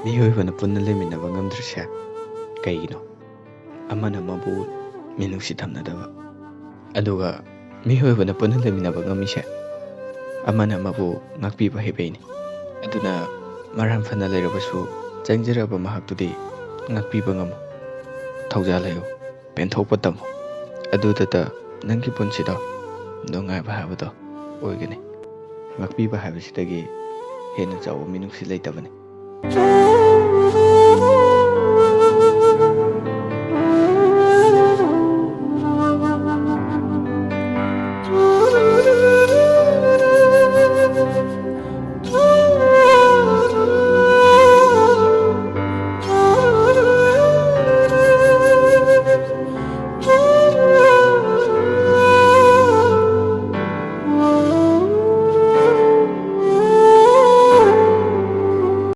미호이번에 분는 레미나바 ngamdrse kaigino amana mabu minungsi thamnadaba aduga mihoibana punna leminaba ngamise amana mabu ngakpiba hebeini aduna maram fana leirabasu changjaraba mahaktudi ngakpiba ngamu thauja layo penthokpa tamo adudata nangi punsida nungaiba habado oigani ngakpiba habashidagi henna chaoba minungsi leitabani